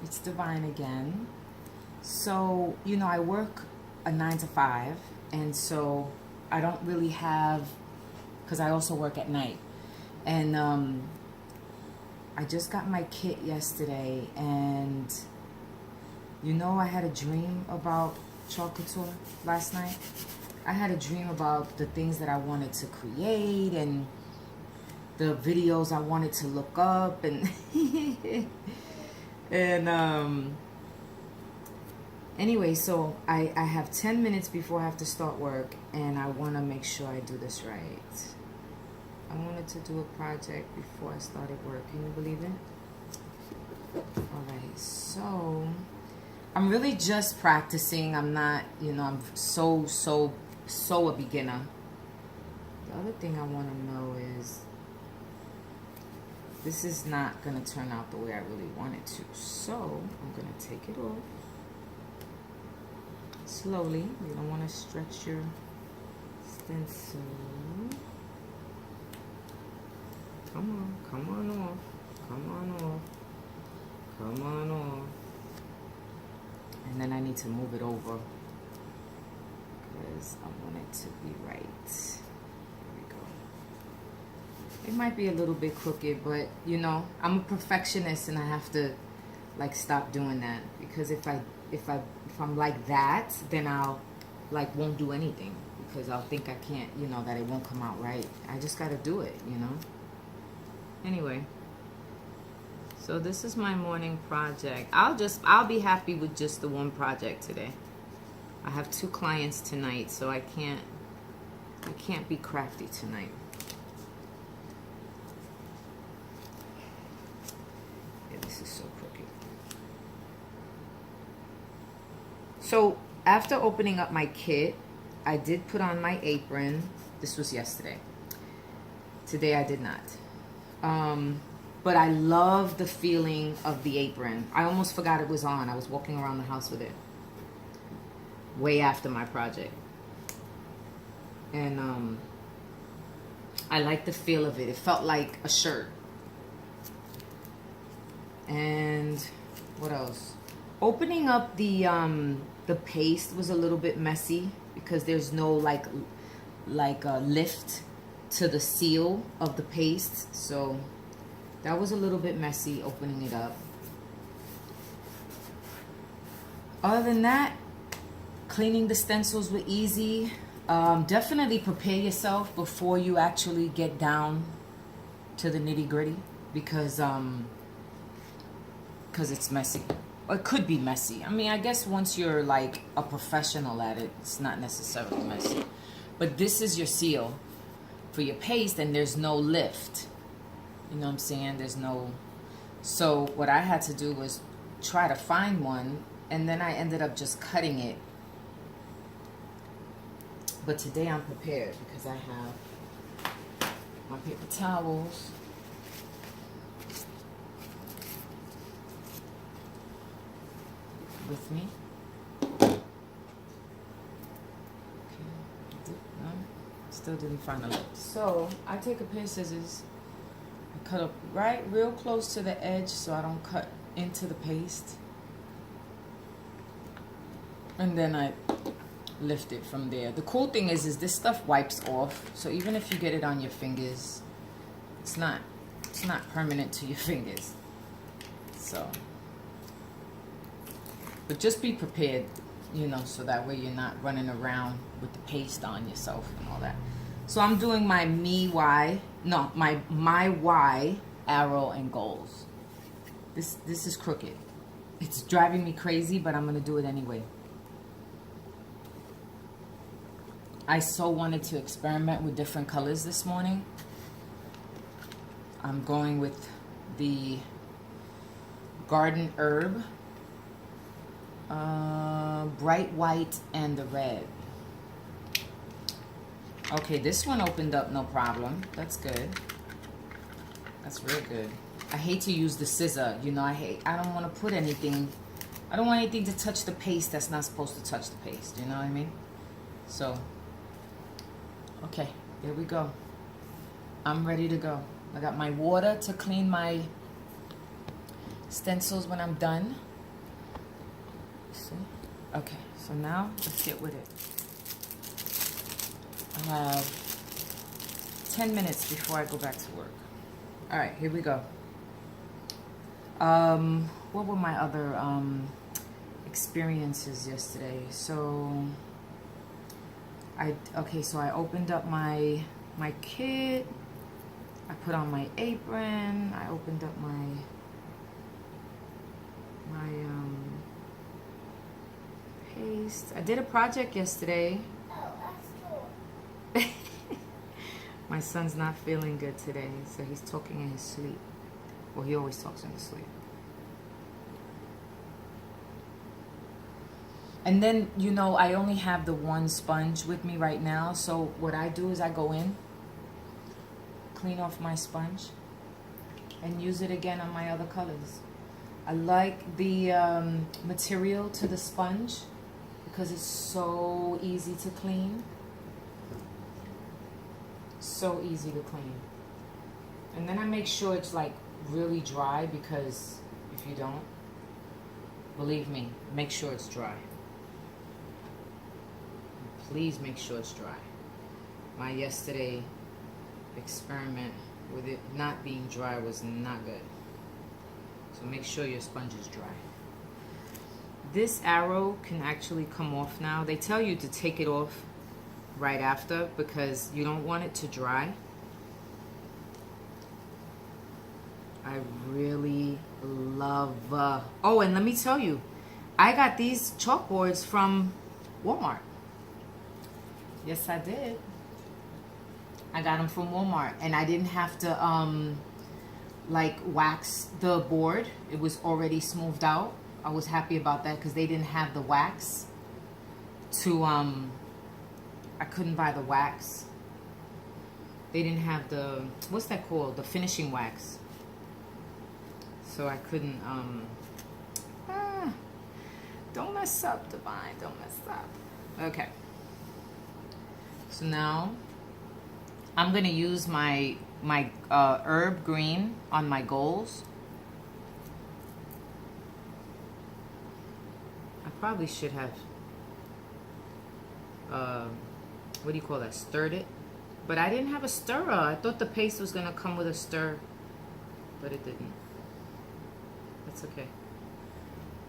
It's Divine again. So, you know, I work a 9 to 5, and so I don't really have, because I also work at night. And I just got my kit yesterday, and you know, I had a dream about Chalk Couture last night. I had a dream about the things that I wanted to create and the videos I wanted to look up, and and anyway, so I have 10 minutes before I have to start work, and I want to make sure I do this right. I wanted to do a project before I started work. Can you believe it? Alright, so I'm really just practicing. I'm not, you know, I'm so a beginner. The other thing I want to know is, this is not going to turn out the way I really want it to. So I'm going to take it off slowly. You don't want to stretch your stencil. Come on off. Come on off. And then I need to move it over because I want it to be right. There we go. It might be a little bit crooked, but you know, I'm a perfectionist and I have to like stop doing that, because if I'm like that, then I'll like won't do anything, because I'll think I can't, you know, that it won't come out right. I just got to do it, you know. Anyway, so this is my morning project. I'll be happy with just the one project today. I have 2 clients tonight, so I can't be crafty tonight. Yeah, this is so crooked. So after opening up my kit, I did put on my apron. This was yesterday. Today I did not. But I love the feeling of the apron. I almost forgot it was on. I was walking around the house with it way after my project. And I like the feel of it. It felt like a shirt. And what else? Opening up the paste was a little bit messy because there's no like a lift to the seal of the paste, so that was a little bit messy opening it up. Other than that, cleaning the stencils were easy. Definitely prepare yourself before you actually get down to the nitty-gritty, because it's messy. Or it could be messy. I mean, I guess once you're like a professional at it, it's not necessarily messy. But this is your seal for your paste, and there's no lift. You know what I'm saying? There's no... So what I had to do was try to find one, and then I ended up just cutting it. But today I'm prepared because I have my paper towels. With me. Still didn't find a lip. So I take a pair of scissors, I cut up right real close to the edge so I don't cut into the paste, and then I lift it from there. The cool thing is this stuff wipes off, so even if you get it on your fingers, it's not permanent to your fingers. So, but just be prepared, you know, so that way you're not running around with the paste on yourself and all that. So I'm doing my my Y arrow and goals. This is crooked. It's driving me crazy, but I'm gonna do it anyway. I so wanted to experiment with different colors this morning. I'm going with the garden herb, bright white, and the red. Okay, this one opened up no problem. That's good. That's real good. I hate to use the scissor. You know, I don't want to put anything. I don't want anything to touch the paste that's not supposed to touch the paste. You know what I mean? So, okay, there we go. I'm ready to go. I got my water to clean my stencils when I'm done. See? Okay, so now let's get with it. I have 10 minutes before I go back to work. All right, here we go. What were my other experiences yesterday? So I opened up my kit. I put on my apron. I opened up my paste. I did a project yesterday. My son's not feeling good today, so he's talking in his sleep. Well, he always talks in his sleep. And then, you know, I only have the one sponge with me right now. So what I do is I go in, clean off my sponge, and use it again on my other colors. I like the material to the sponge because it's so easy to clean. So easy to clean. And then I make sure it's like really dry, because if you don't, believe me, make sure it's dry. Please make sure it's dry. My yesterday experiment with it not being dry was not good. So make sure your sponge is dry. This arrow can actually come off now. They tell you to take it off right after because you don't want it to dry. I really love oh, and let me tell you, I got these chalkboards from Walmart. Yes, I did. I got them from Walmart, and I didn't have to like wax the board. It was already smoothed out. I was happy about that because they didn't have the wax to I couldn't buy the wax. They didn't have the, what's that called? The finishing wax. So I couldn't don't mess up, Divine. Don't mess up. Okay. So now I'm gonna use my herb green on my goals. I probably should have what do you call that? Stirred it, but I didn't have a stirrer. I thought the paste was gonna come with a stir, but it didn't. That's okay.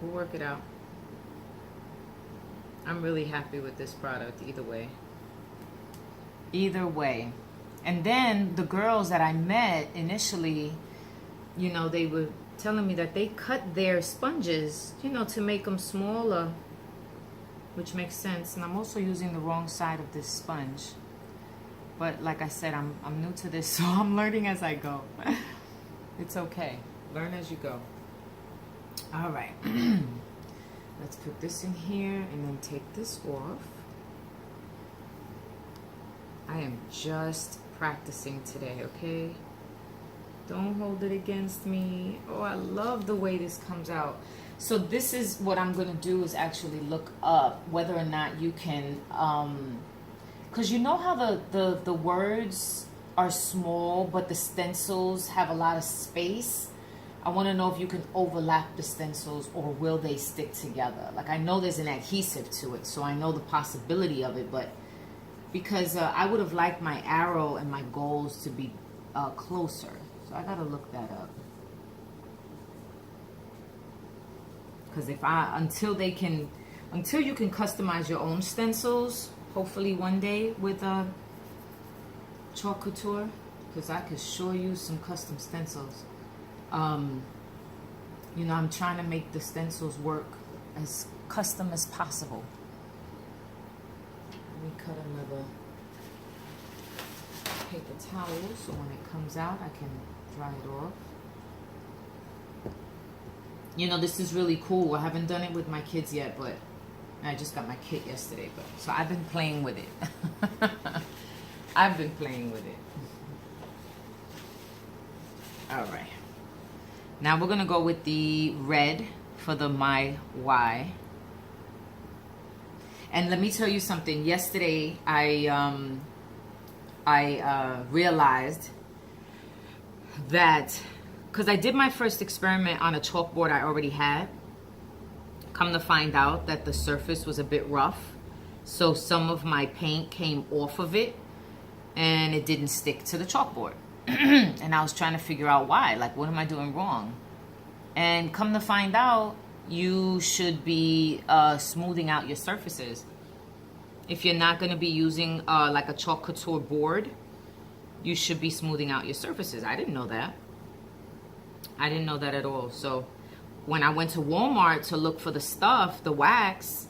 We'll work it out. I'm really happy with this product either way. Either way. And then the girls that I met initially, you know, they were telling me that they cut their sponges, you know, to make them smaller, which makes sense. And I'm also using the wrong side of this sponge. But like I said, I'm new to this, so I'm learning as I go. It's okay. Learn as you go. All right. Let's put this in here and then take this off. I am just practicing today, okay? Don't hold it against me. Oh, I love the way this comes out. So this is what I'm gonna do, is actually look up whether or not you can, because you know how the words are small, but the stencils have a lot of space. I want to know if you can overlap the stencils, or will they stick together? Like, I know there's an adhesive to it, so I know the possibility of it, but because I would have liked my arrow and my goals to be closer. So I got to look that up. Because until you can customize your own stencils, hopefully one day with Chalk Couture, because I could sure use some custom stencils. You know, I'm trying to make the stencils work as custom as possible. Let me cut another paper towel so when it comes out I can dry it off. You know, this is really cool. I haven't done it with my kids yet, but I just got my kit yesterday, but so I've been playing with it. I've been playing with it. All right. Now we're gonna go with the red for the My Why. And let me tell you something. Yesterday, I realized that, because I did my first experiment on a chalkboard I already had, Come to find out that the surface was a bit rough, so some of my paint came off of it and it didn't stick to the chalkboard. And I was trying to figure out why, like, what am I doing wrong? And come to find out, you should be smoothing out your surfaces. If you're not going to be using like a Chalk Couture board, you should be smoothing out your surfaces. I didn't know that. I didn't know that at all. So when I went to Walmart to look for the stuff, the wax,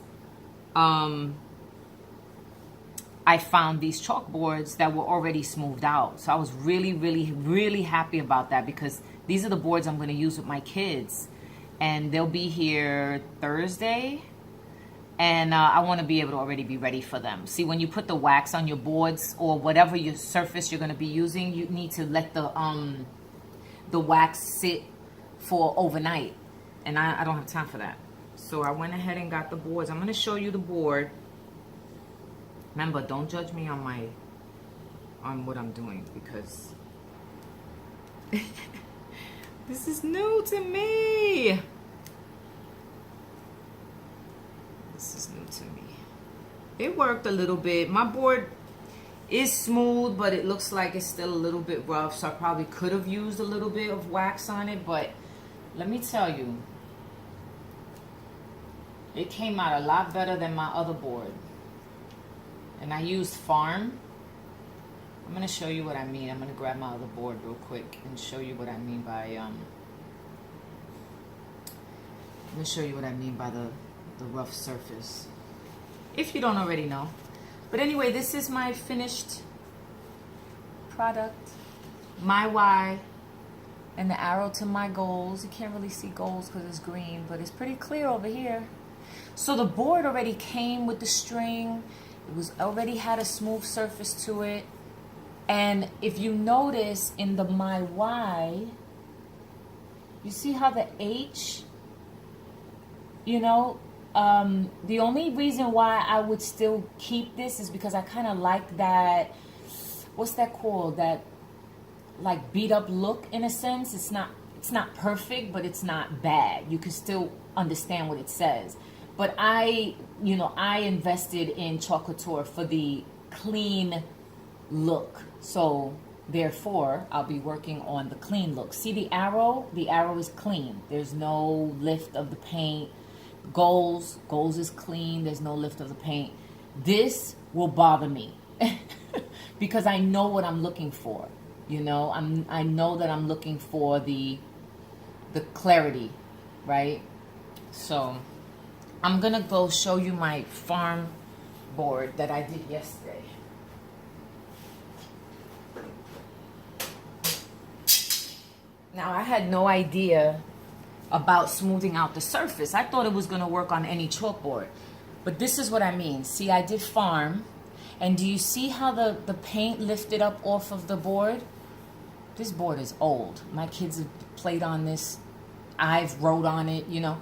I found these chalkboards that were already smoothed out. So I was really, really, really happy about that, because these are the boards I'm going to use with my kids. And they'll be here Thursday. And I want to be able to already be ready for them. See, when you put the wax on your boards or whatever your surface you're going to be using, you need to let the wax sit for overnight. And I don't have time for that. So I went ahead and got the boards. I'm going to show you the board. Remember, don't judge me on what I'm doing, because this is new to me. This is new to me. It worked a little bit. My board is smooth, but it looks like it's still a little bit rough, so I probably could have used a little bit of wax on it, but let me tell you, it came out a lot better than my other board. And I used Farm. I'm going to show you what I mean. I'm going to grab my other board real quick and show you what I mean by the rough surface, if you don't already know. But anyway, this is my finished product. My why and the arrow to my goals. You can't really see goals because it's green, but it's pretty clear over here. So the board already came with the string. It was already had a smooth surface to it. And if you notice in the my why, you see how the H, you know, the only reason why I would still keep this is because I kind of like that, what's that called? That like beat up look in a sense. It's not perfect, but it's not bad. You can still understand what it says. But I invested in Chalk Couture for the clean look. So therefore, I'll be working on the clean look. See the arrow? The arrow is clean. There's no lift of the paint. Goals is clean. There's no lift of the paint. This will bother me because I know what I'm looking for. You know, I know that I'm looking for the clarity, right? So I'm gonna go show you my farm board that I did yesterday. Now, I had no idea about smoothing out the surface. I thought it was gonna work on any chalkboard. But this is what I mean. See, I did farm. And do you see how the paint lifted up off of the board? This board is old. My kids have played on this. I've wrote on it, you know.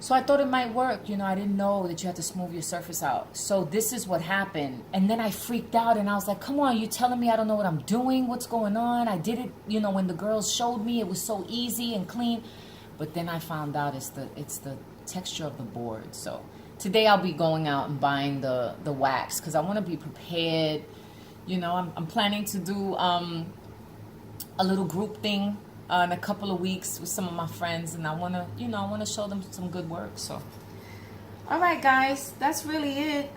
So I thought it might work. You know, I didn't know that you had to smooth your surface out. So this is what happened. And then I freaked out and I was like, come on, you telling me I don't know what I'm doing? What's going on? I did it, you know, when the girls showed me, it was so easy and clean. But then I found out it's the texture of the board. So today I'll be going out and buying the wax because I want to be prepared. You know, I'm planning to do a little group thing in a couple of weeks with some of my friends, and I want to show them some good work. So all right, guys, that's really it.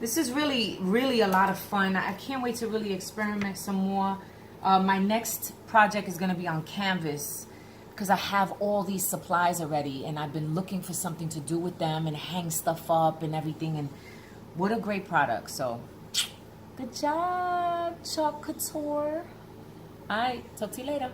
This is really a lot of fun. I can't wait to really experiment some more. My next project is going to be on canvas because I have all these supplies already, and I've been looking for something to do with them and hang stuff up and everything. And what a great product. So good job, Chalk Couture. All right, talk to you later.